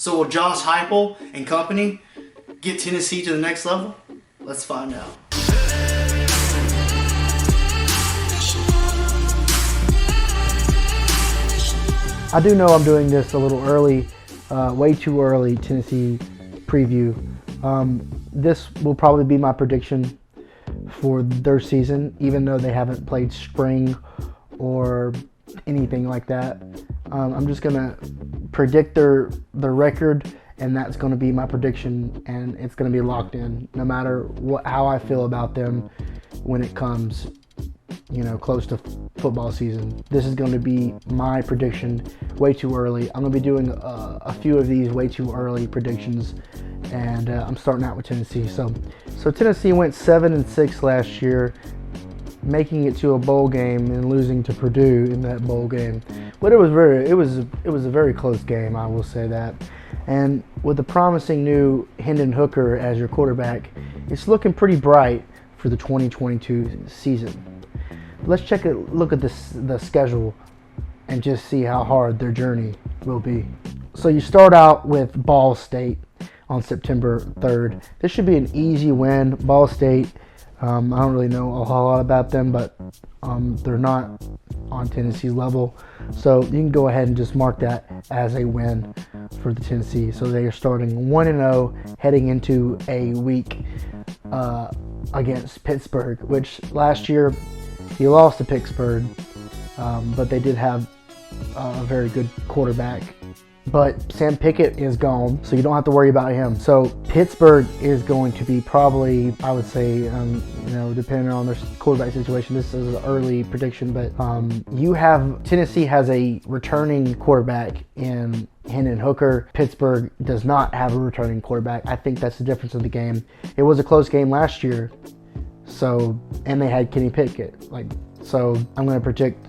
So will Josh Heupel and company get Tennessee to the next level? Let's find out. I do know I'm doing this a little early, way too early, Tennessee preview. This will probably be my prediction for their season, even though they haven't played spring or anything like that. I'm just going to predict their record, and that's going to be my prediction, and it's going to be locked in no matter how I feel about them when it comes close to football season. This is going to be my prediction way too early. I'm going to be doing a few of these way too early predictions, and I'm starting out with Tennessee. So Tennessee went 7-6 last year, making it to a bowl game and losing to Purdue in that bowl game. But it was a very close game, I will say that. And with the promising new Hendon Hooker as your quarterback, it's looking pretty bright for the 2022 season. Let's look at the schedule and just see how hard their journey will be. So you start out with Ball State on September 3rd. This should be an easy win. Ball State, I don't really know a whole lot about them, but they're not on Tennessee's level. So you can go ahead and just mark that as a win for the Tennessee. So they are starting 1-0 heading into a week against Pittsburgh, which last year he lost to Pittsburgh, but they did have a very good quarterback. But Sam Pickett is gone, so you don't have to worry about him. So Pittsburgh is going to be probably, I would say, depending on their quarterback situation, this is an early prediction, but Tennessee has a returning quarterback in Hendon Hooker. Pittsburgh does not have a returning quarterback. I think that's the difference in the game. It was a close game last year, and they had Kenny Pickett. So I'm going to predict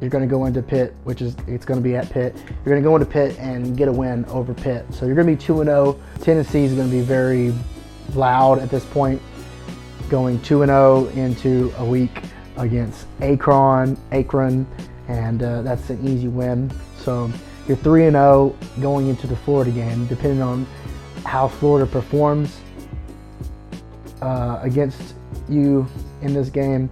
you're going to go into Pitt, it's going to be at Pitt. You're going to go into Pitt and get a win over Pitt. So you're going to be 2-0. Tennessee is going to be very loud at this point, going 2-0 into a week against Akron, and that's an easy win. So you're 3-0 going into the Florida game. Depending on how Florida performs against you in this game,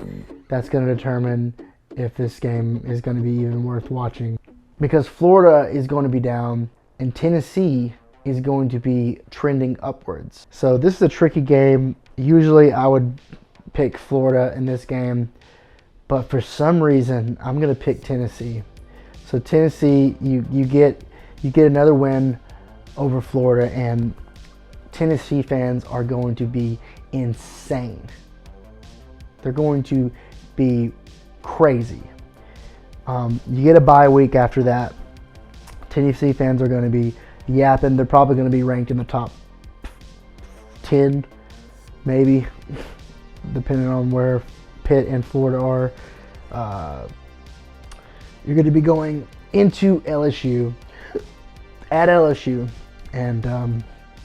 that's going to determine if this game is going to be even worth watching. Because Florida is going to be down and Tennessee is going to be trending upwards. So this is a tricky game. Usually I would pick Florida in this game, but for some reason I'm going to pick Tennessee. So Tennessee, you get another win over Florida, and Tennessee fans are going to be insane. They're going to be crazy. You get a bye week after that. Tennessee fans are going to be yapping. They're probably going to be ranked in the top 10, maybe, depending on where Pitt and Florida are. You're going to be going into LSU, at LSU, and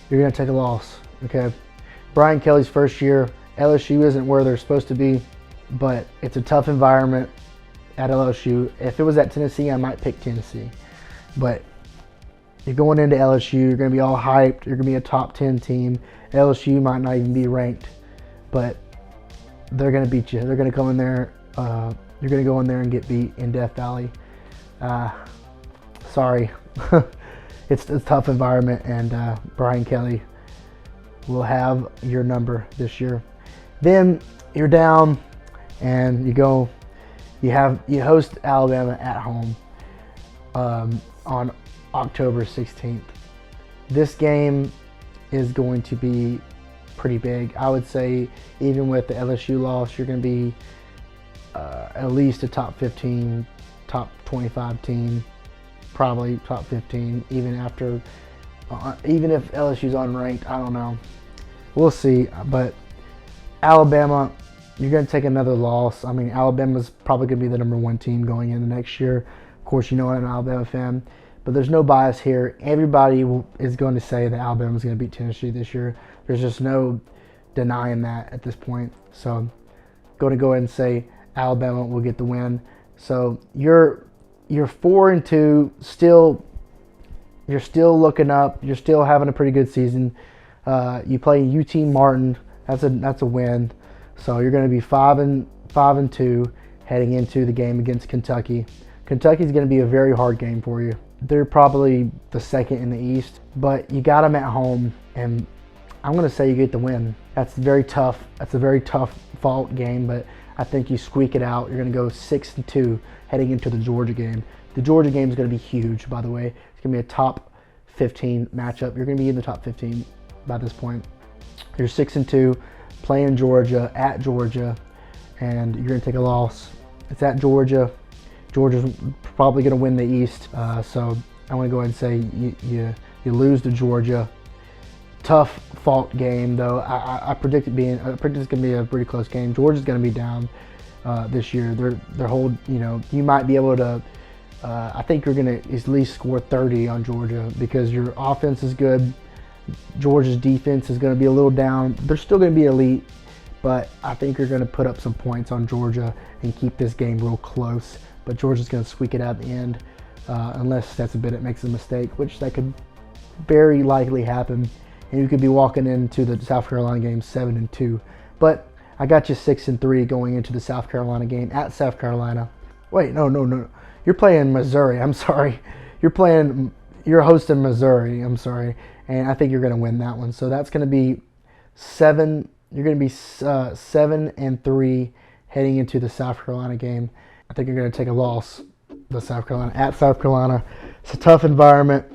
you're going to take a loss. Okay, Brian Kelly's first year. LSU isn't where they're supposed to be, but it's a tough environment at LSU. If it was at Tennessee, I might pick Tennessee. But you're going into LSU, you're going to be all hyped. You're going to be a top 10 team. LSU might not even be ranked, but they're going to beat you. They're going to come in there. You're going to go in there and get beat in Death Valley. Sorry. It's a tough environment, and Brian Kelly will have your number this year. Then you're down, and you host Alabama at home on October 16th. This game is going to be pretty big. I would say even with the LSU loss, you're going to be at least a top 15, top 25 team, probably top 15, even if LSU's unranked. I don't know. We'll see. But Alabama, you're going to take another loss. I mean, Alabama's probably going to be the number one team going into next year. Of course, I'm an Alabama fan, but there's no bias here. Everybody is going to say that Alabama's going to beat Tennessee this year. There's just no denying that at this point. So I'm going to go ahead and say Alabama will get the win. So you're 4-2, still You're still looking up. You're still having a pretty good season. You play UT Martin. That's a win. So you're going to be 5-2 heading into the game against Kentucky. Kentucky's going to be a very hard game for you. They're probably the second in the East, but you got them at home, and I'm going to say you get the win. That's very tough. That's a very tough fault game, but I think you squeak it out. You're going to go 6-2 heading into the Georgia game. The Georgia game is going to be huge, by the way. It's going to be a top 15 matchup. You're going to be in the top 15 by this point. You're 6-2, playing Georgia, at Georgia, and you're going to take a loss. It's at Georgia. Georgia's probably going to win the East, so I want to go ahead and say you lose to Georgia. Tough fault game, though. I predict it's going to be a pretty close game. Georgia's going to be down this year. Their whole, you might be able to. I think you're going to at least score 30 on Georgia because your offense is good. Georgia's defense is going to be a little down. They're still going to be elite, but I think you're going to put up some points on Georgia and keep this game real close. But Georgia's going to squeak it out at the end, unless Stetson Bennett makes a mistake, which that could very likely happen. And you could be walking into the South Carolina game 7-2. But I got you 6-3 going into the South Carolina game at South Carolina. Wait, no. You're playing Missouri. I'm sorry. You're hosting Missouri. I'm sorry. And I think you're going to win that one. So that's going to be 7. You're going to be 7-3 heading into the South Carolina game. I think you're going to take a loss at South Carolina. It's a tough environment.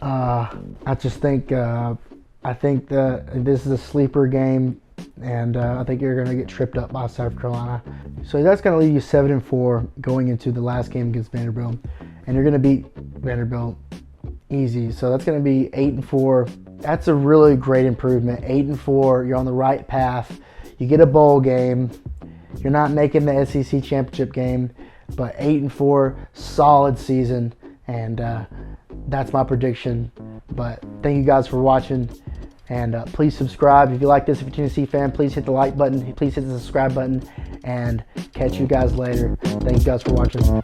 I just think this is a sleeper game, and I think you're going to get tripped up by South Carolina. So that's going to leave you 7-4 going into the last game against Vanderbilt, and you're going to beat Vanderbilt easy. So that's going to be 8-4. That's a really great improvement. 8-4. You're on the right path. You get a bowl game. You're not making the SEC championship game, but 8-4, solid season, and that's my prediction. But thank you guys for watching, and please subscribe if you like this. If you're a Tennessee fan, please hit the like button. Please hit the subscribe button, and catch you guys later. Thank you guys for watching.